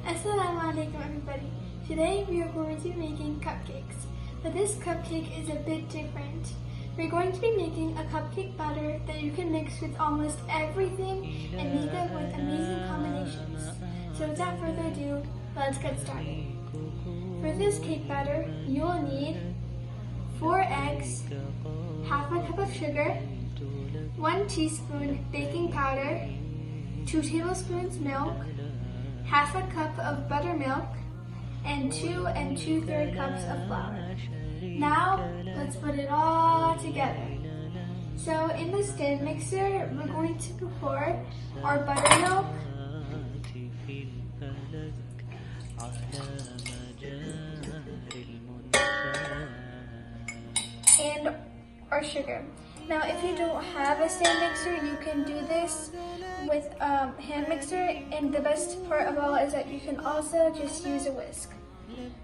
Assalamu alaikum everybody. Today we are going to be making cupcakes. But this cupcake is a bit different. We're going to be making a cupcake batter that you can mix with almost everything and make them with amazing combinations. So without further ado, let's get started. For this cake batter, you will need 4 eggs, half a cup of sugar, 1 teaspoon baking powder, 2 tablespoons milk, half a cup of buttermilk, and 2 2/3 cups of flour. Now, let's put it all together. So in the stand mixer, we're going to pour our buttermilk, and our sugar. Now, if you don't have a stand mixer, you can do this with a hand mixer, and the best part of all is that you can also just use a whisk.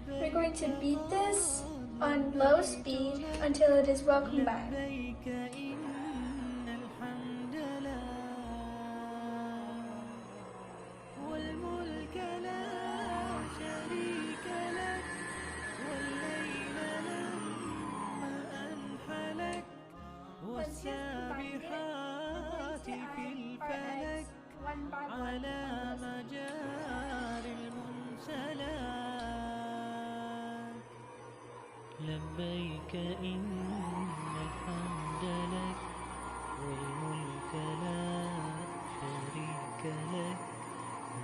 We're going to beat this on low speed until it is well combined. Once you've combined it, we're going to add our eggs one by one. لبيك إن الحمد لك والملك لا شريك لك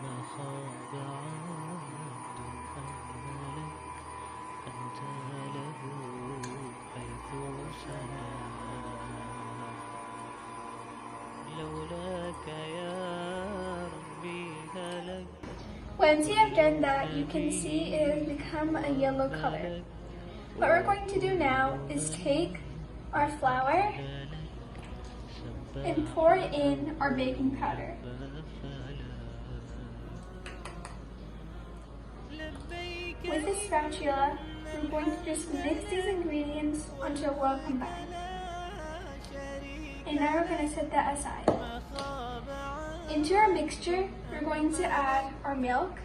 ما خاب عبد حملك أنت له حيث سما لولاك يا ربي هلك. Once you have done that, you can see it has become a yellow color. What we're going to do now is take our flour and pour in our baking powder. With a spatula, we're going to just mix these ingredients until well combined. And now we're going to set that aside. Into our mixture, we're going to add our milk,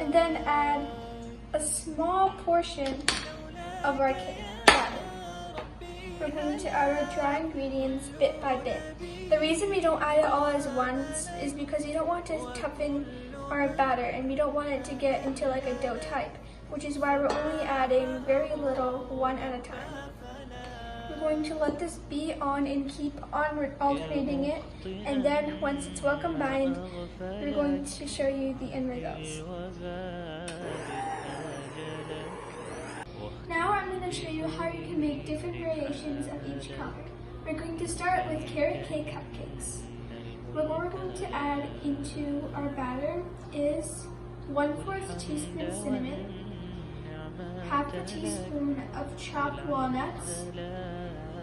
and then add a small portion of our cake batter. We're going to add our dry ingredients bit by bit. The reason we don't add it all as once is because you don't want to toughen our batter, and we don't want it to get into like a dough type, which is why we're only adding very little one at a time. We're going to let this be on and keep on alternating it, and then once it's well combined, we're going to show you the end results. Now I'm going to show you how you can make different variations of each color. We're going to start with carrot cake cupcakes. What we're going to add into our batter is 1/4 teaspoon cinnamon, half a teaspoon of chopped walnuts,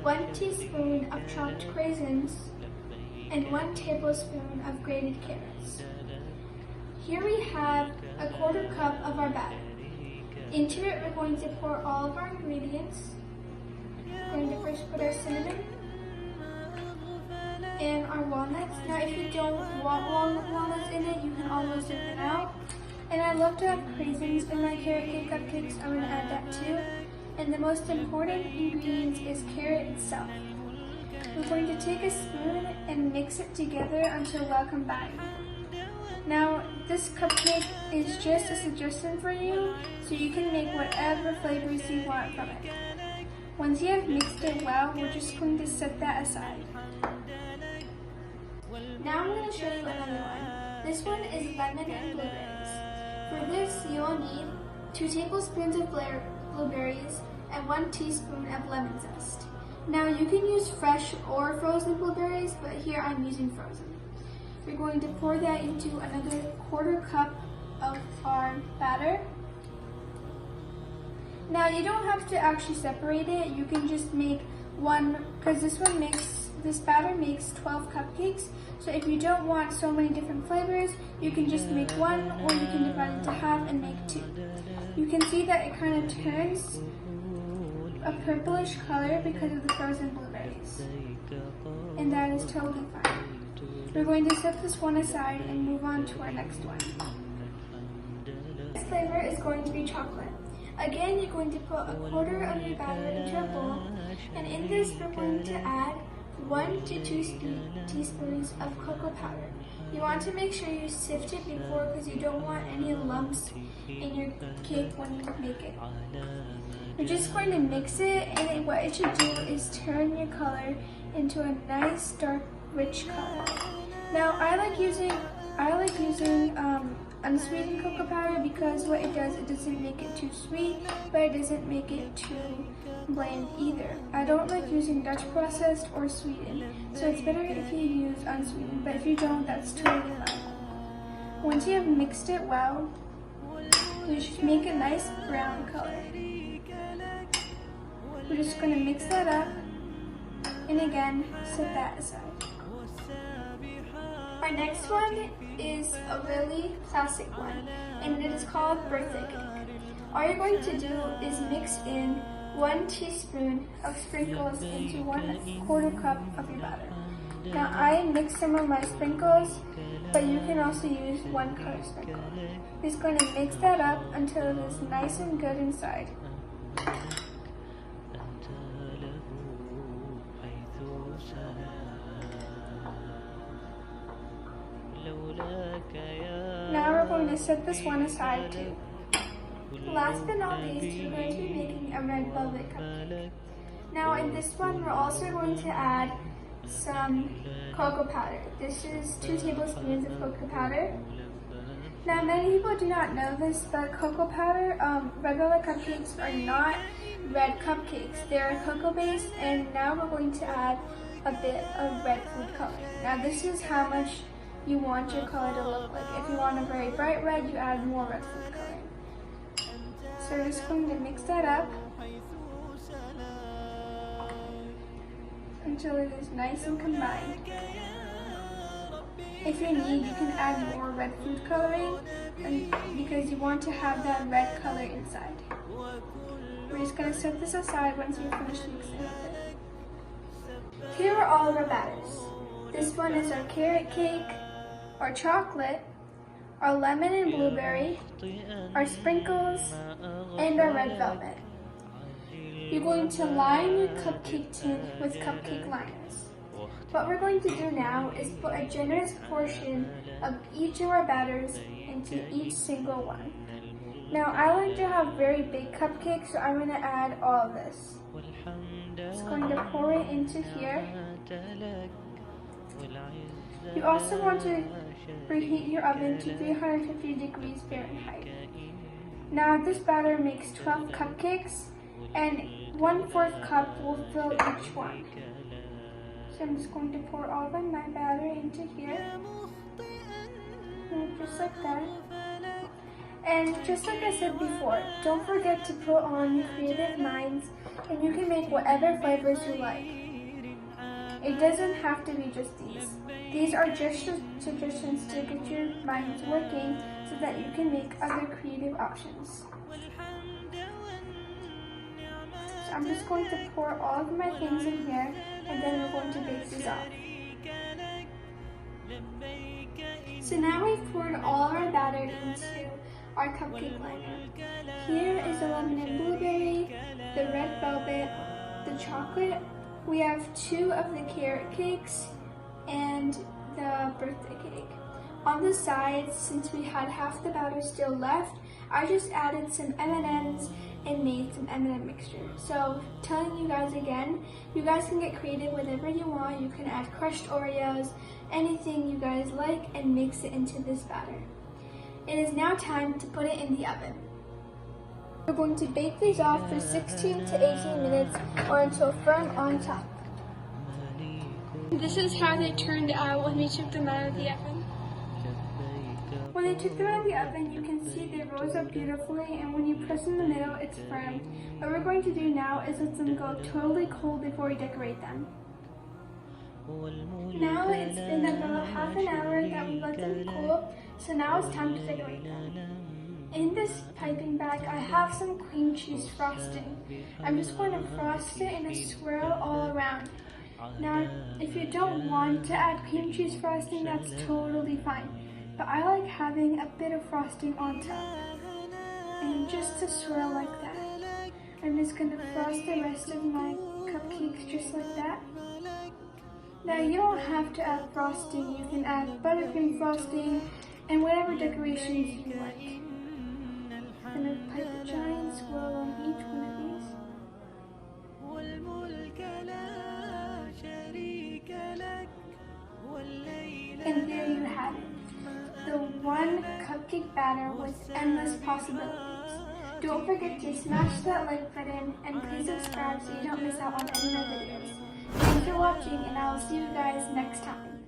1 teaspoon of chopped raisins, and 1 tablespoon of grated carrots. Here we have a 1/4 cup of our batter. Into it, we're going to pour all of our ingredients. We're going to first put our cinnamon and our walnuts. Now, if you don't want walnuts in it, you can always dip them out. And I love to have raisins in my carrot cake cupcakes. I'm going to add that too. And the most important ingredient is carrot itself. We're going to take a spoon and mix it together until well combined. Now, this cupcake is just a suggestion for you, so you can make whatever flavors you want from it. Once you have mixed it well, we're just going to set that aside. Now I'm going to show you another one. This one is lemon and blueberries. For this, you will need 2 tablespoons of blueberries and 1 teaspoon of lemon zest. Now, you can use fresh or frozen blueberries, but here I'm using frozen. We're going to pour that into another 1/4 cup of our batter. Now, you don't have to actually separate it. You can just make one, because this batter makes 12 cupcakes. So if you don't want so many different flavors, you can just make one, or you can divide it into half and make 2. You can see that it kind of turns a purplish color because of the frozen blueberries. blueberries, and that is totally fine. We're going to set this one aside and move on to our next one. This flavor is going to be chocolate. Again, you're going to put a quarter of your batter into a bowl, and in this we're going to add 1 to 2 teaspoons of cocoa powder. You want to make sure you sift it before because you don't want any lumps in your cake when you make it. We're just going to mix it, and what it should do is turn your color into a nice dark rich color. Now I like using unsweetened cocoa powder because what it does, it doesn't make it too sweet, but it doesn't make it too bland either. I don't like using Dutch processed or sweetened, so it's better if you use unsweetened, but if you don't, that's totally fine. Once you have mixed it well, you should make a nice brown color. We're just going to mix that up, and again, set that aside. Our next one is a really classic one, and it is called birthday cake. All you're going to do is mix in 1 teaspoon of sprinkles into 1/4 cup of your batter. Now I mix some of my sprinkles, but you can also use 1 color sprinkle. Just going to mix that up until it is nice and good inside. Now we're going to set this one aside too. Last but not least, we're going to be making a red velvet cupcake. Now in this one, we're also going to add some cocoa powder. This is 2 tablespoons of cocoa powder. Now many people do not know this, but cocoa powder, red velvet cupcakes are not red cupcakes. They're cocoa based, and now we're going to add a bit of red food coloring. Now this is how much you want your color to look like. If you want a very bright red, you add more red food coloring. So we're just going to mix that up until it is nice and combined. If you need, you can add more red food coloring because you want to have that red color inside. We're just going to set this aside once we've finished mixing it. Here are all of our batters. This one is our carrot cake, our chocolate, our lemon and blueberry, our sprinkles, and our red velvet. You're going to line your cupcake tin with cupcake liners. What we're going to do now is put a generous portion of each of our batters into each single one. Now I like to have very big cupcakes, so I'm going to add all of this. Just going to pour it into here. You also want to preheat your oven to 350 degrees Fahrenheit. Now this batter makes 12 cupcakes, and 1/4 cup will fill each one. So I'm just going to pour all of my batter into here, and just like that. And just like I said before, don't forget to put on your creative minds, and you can make whatever flavors you like. It doesn't have to be just these. These are just suggestions to get your minds working so that you can make other creative options. So I'm just going to pour all of my things in here, and then we're going to bake these off. So now we've poured all of our batter into our cupcake liner. Here is the lemon and blueberry, the red velvet, the chocolate. We have 2 of the carrot cakes and the birthday cake. On the sides, since we had half the batter still left, I just added some M&Ms and made some M&M mixture. So telling you guys again, you guys can get creative whatever you want. You can add crushed Oreos, anything you guys like, and mix it into this batter. It is now time to put it in the oven. We're going to bake these off for 16 to 18 minutes or until firm on top. This is how they turned out when we took them out of the oven. When I took them out of the oven, you can see they rose up beautifully, and when you press in the middle, it's firm. What we're going to do now is let them go totally cold before we decorate them. Now it's been about half an hour that we let them cool, so now it's time to decorate them. In this piping bag, I have some cream cheese frosting. I'm just going to frost it in a swirl all around. Now, if you don't want to add cream cheese frosting, that's totally fine. But I like having a bit of frosting on top. And just to swirl like that, I'm just going to frost the rest of my cupcakes just like that. Now, you don't have to add frosting. You can add buttercream frosting and whatever decorations you like. I'm going to pipe a giant swirl on each one of these. And there you have it, the one cupcake batter with endless possibilities. Don't forget to smash that like button and please subscribe so you don't miss out on any of my videos. Thanks for watching and I will see you guys next time.